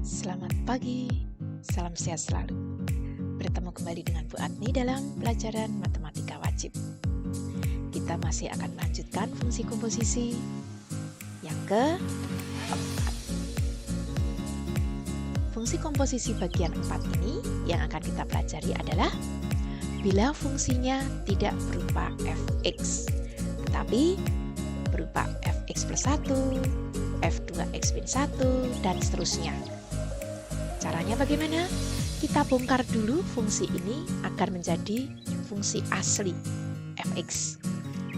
Selamat pagi, salam sehat selalu. Bertemu kembali dengan Bu Adni dalam pelajaran matematika wajib. Kita masih akan melanjutkan fungsi komposisi yang keempat. Fungsi komposisi bagian 4 ini yang akan kita pelajari adalah bila fungsinya tidak berupa fx, tetapi berupa fx plus 1, f2x min 1, dan seterusnya. Caranya bagaimana? Kita bongkar dulu fungsi ini agar menjadi fungsi asli fx.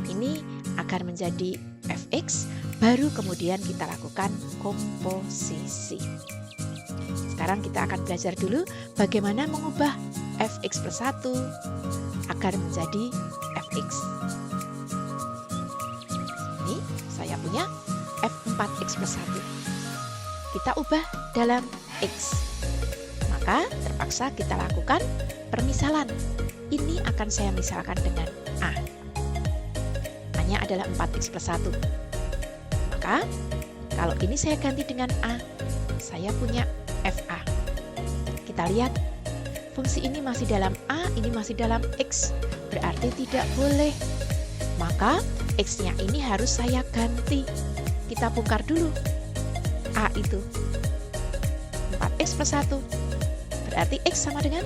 Ini agar menjadi fx, baru kemudian kita lakukan komposisi. Sekarang kita akan belajar dulu bagaimana mengubah fx plus 1 agar menjadi fx. Ini saya punya f4x plus 1. Kita ubah dalam x. Maka terpaksa kita lakukan permisalan. Ini akan saya misalkan dengan A. A-nya adalah 4x plus 1. Maka kalau ini saya ganti dengan A, saya punya FA. Kita lihat, fungsi ini masih dalam A, ini masih dalam X. Berarti tidak boleh. Maka X-nya ini harus saya ganti. Kita bongkar dulu. A itu 4x plus 1. Berarti X sama dengan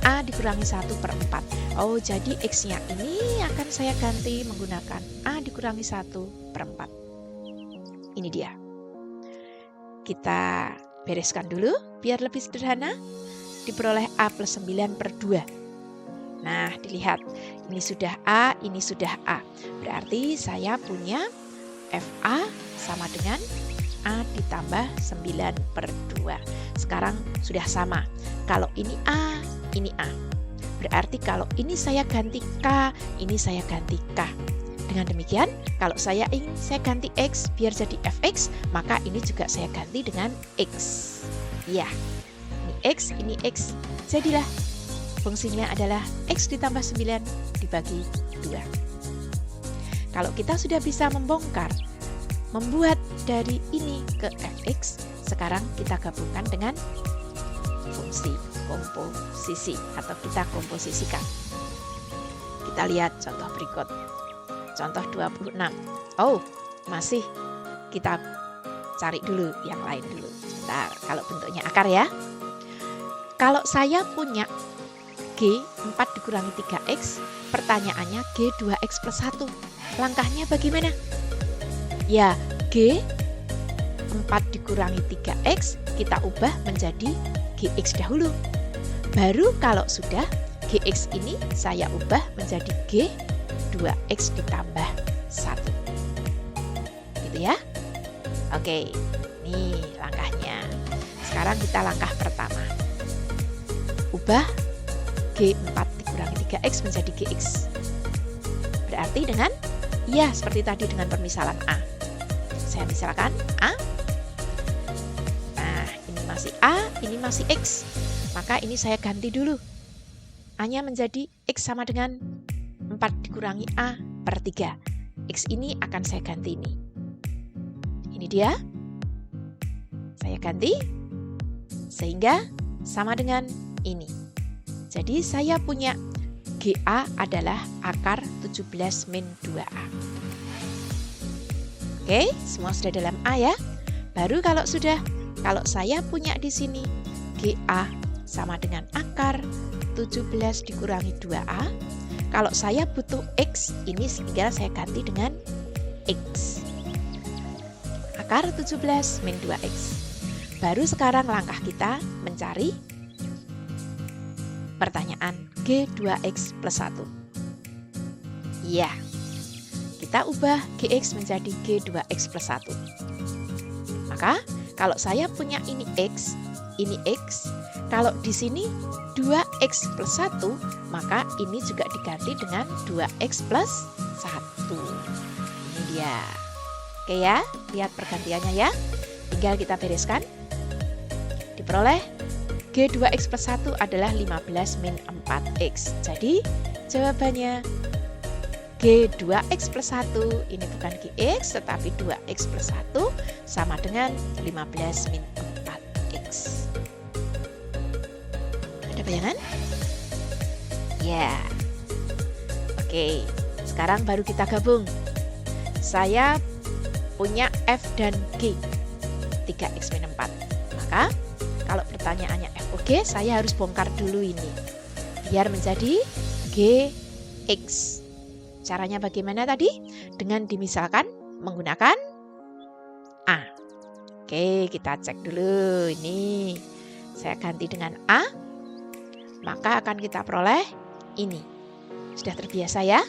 A dikurangi 1 per 4. Oh, jadi X-nya ini akan saya ganti menggunakan A dikurangi 1 per 4. Ini dia. Kita bereskan dulu biar lebih sederhana. Diperoleh A plus 9 per 2. Nah, dilihat. Ini sudah A, ini sudah A. Berarti saya punya FA sama dengan A ditambah 9 per 2. Sekarang sudah sama. Kalau ini A, ini A. Berarti kalau ini saya ganti K, ini saya ganti K. Dengan demikian, kalau saya ingin saya ganti X biar jadi fx, maka ini juga saya ganti dengan X. Ya, ini X, ini X. Jadilah fungsinya adalah X ditambah 9 dibagi 2. Kalau kita sudah bisa membongkar, membuat dari ini ke fx, sekarang kita gabungkan dengan fungsi komposisi atau kita komposisikan. Kita lihat contoh berikut. Contoh 26. Oh, masih kita cari dulu yang lain dulu. Sebentar, kalau bentuknya akar ya. Kalau saya punya G 4 dikurangi 3x, pertanyaannya G 2x plus 1. Langkahnya bagaimana? Ya, G 4 dikurangi 3x kita ubah menjadi Gx dahulu. Baru kalau sudah, Gx ini saya ubah menjadi G 2x ditambah 1. Gitu ya. Oke, ini langkahnya. Sekarang kita langkah pertama. Ubah G 4 dikurangi 3x menjadi Gx. Berarti dengan, ya seperti tadi dengan permisalan A. Saya misalkan A. Nah, ini masih A, ini masih X. Maka ini saya ganti dulu. A-nya menjadi X sama dengan 4 dikurangi A per 3. X ini akan saya ganti ini. Ini dia. Saya ganti. Sehingga sama dengan ini. Jadi saya punya GA adalah akar 17 min 2A. Oke, semua sudah dalam A ya. Baru kalau sudah, kalau saya punya di sini GA sama dengan akar 17 dikurangi 2A. Kalau saya butuh X, ini tinggal saya ganti dengan X. Akar 17 min 2X. Baru sekarang langkah kita mencari pertanyaan G 2X plus 1. Ya. Kita ubah Gx menjadi G 2X plus 1. Maka kalau saya punya ini X, kalau di sini 2X plus 1, maka ini juga diganti dengan 2X plus 1. Ini dia. Oke ya, lihat pergantiannya ya. Tinggal kita bereskan. Diperoleh G 2X plus 1 adalah 15 min 4X. Jadi jawabannya G 2X plus 1, ini bukan Gx tetapi 2X plus 1 sama dengan 15 min 4. X. Ada bayangan? Ya. Oke, sekarang baru kita gabung. Saya punya F dan G 3X min 4. Maka kalau pertanyaannya F oke, saya harus bongkar dulu ini biar menjadi GX. Caranya bagaimana tadi? Dengan dimisalkan menggunakan A. Oke, kita cek dulu ini. Saya ganti dengan A, maka akan kita peroleh ini. Sudah terbiasa ya?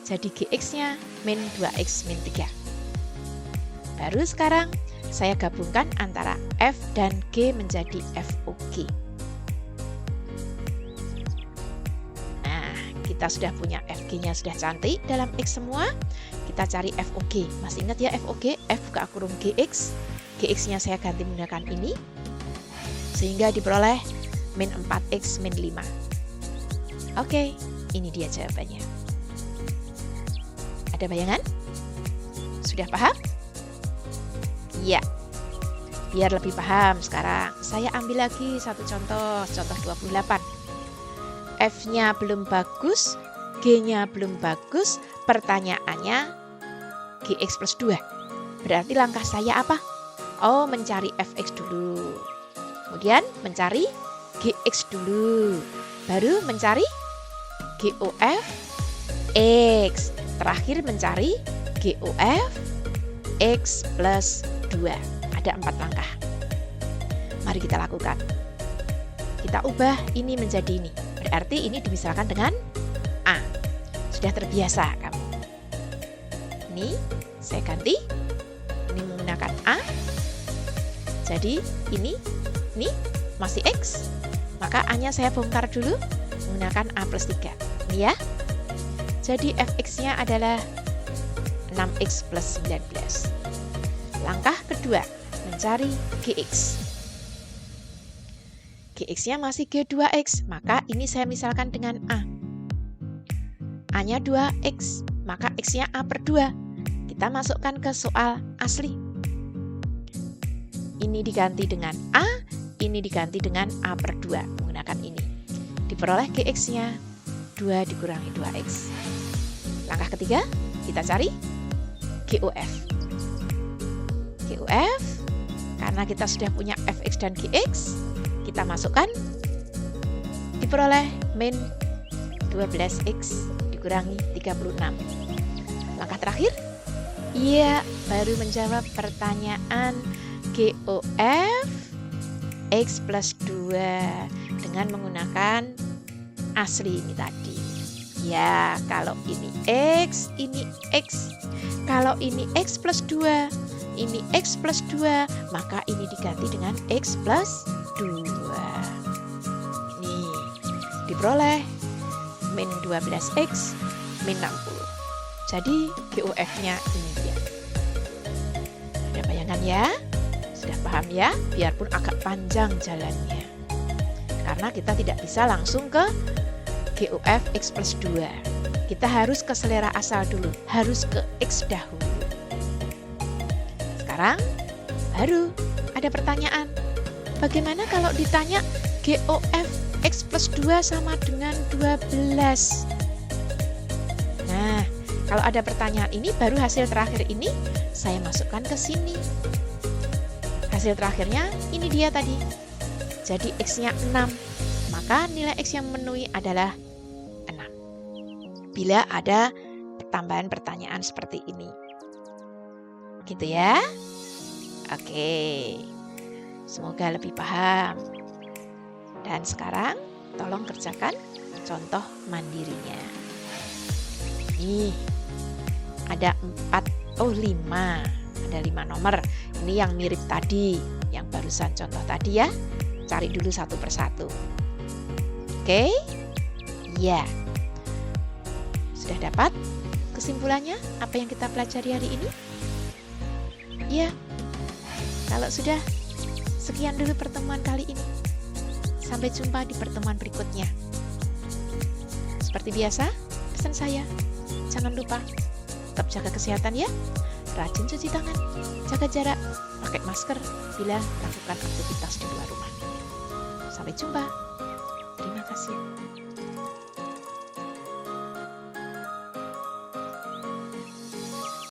Jadi GX-nya min 2X min 3. Baru sekarang saya gabungkan antara F dan G menjadi FOG. Nah, kita sudah punya FG-nya sudah cantik dalam X semua. Kita cari FOG. Masih ingat ya FOG? F buka kurung GX. GX-nya saya ganti menggunakan ini. Sehingga diperoleh min 4X min 5. Oke, ini dia jawabannya. Ada bayangan? Sudah paham? Ya. Biar lebih paham sekarang, saya ambil lagi satu contoh 28. F-nya belum bagus, G-nya belum bagus, pertanyaannya GX plus 2. Berarti langkah saya apa? Oh, mencari Fx dulu. Kemudian mencari Gx dulu. Baru mencari GOF X. Terakhir mencari GOF X plus 2. Ada 4 langkah. Mari kita lakukan. Kita ubah ini menjadi ini. Berarti ini dimisalkan dengan A. Sudah terbiasa kamu. Ini saya ganti. Ini menggunakan A. Jadi ini masih X. Maka A-nya saya bongkar dulu menggunakan A plus 3. Ini ya. Jadi Fx-nya adalah 6X plus 19. Langkah kedua, mencari Gx. Gx-nya masih G2X, maka ini saya misalkan dengan A. A-nya 2X, maka X-nya A per 2. Kita masukkan ke soal asli. Ini diganti dengan A, ini diganti dengan A per 2 menggunakan ini. Diperoleh Gx-nya 2 dikurangi 2X. Langkah ketiga, kita cari GOF. GOF, karena kita sudah punya Fx dan Gx, kita masukkan, diperoleh min 12X dikurangi 36. Langkah terakhir, iya, baru menjawab pertanyaan GOF X plus 2 dengan menggunakan asli ini tadi. Ya, kalau ini X, ini X. Kalau ini X plus 2, ini X plus 2, maka ini diganti dengan X plus 2. Ini diperoleh min 12X min 60. Jadi GOF-nya ini dia. Ada bayangan ya? Sudah paham ya? Biarpun agak panjang jalannya. Karena kita tidak bisa langsung ke GOF X plus 2. Kita harus ke selera asal dulu. Harus ke X dahulu. Sekarang baru ada pertanyaan. Bagaimana kalau ditanya GOF X plus 2 sama dengan 12? Nah, kalau ada pertanyaan ini, baru hasil terakhir ini saya masukkan ke sini. Hasil terakhirnya ini dia tadi. Jadi X-nya 6. Maka nilai X yang memenuhi adalah 6. Bila ada tambahan pertanyaan seperti ini. Gitu ya. Oke. Semoga lebih paham. Dan sekarang tolong kerjakan contoh mandirinya. Nih, ada 5. Ada 5 nomor. Ini yang mirip tadi, yang barusan contoh tadi ya. Cari dulu satu persatu. Oke? Ya. Sudah dapat kesimpulannya apa yang kita pelajari hari ini? Ya. Kalau sudah, sekian dulu pertemuan kali ini. Sampai jumpa di pertemuan berikutnya. Seperti biasa, pesan saya, jangan lupa tetap jaga kesehatan ya. Rajin cuci tangan, jaga jarak, pakai masker bila melakukan aktivitas di luar rumah. Sampai jumpa. Terima kasih.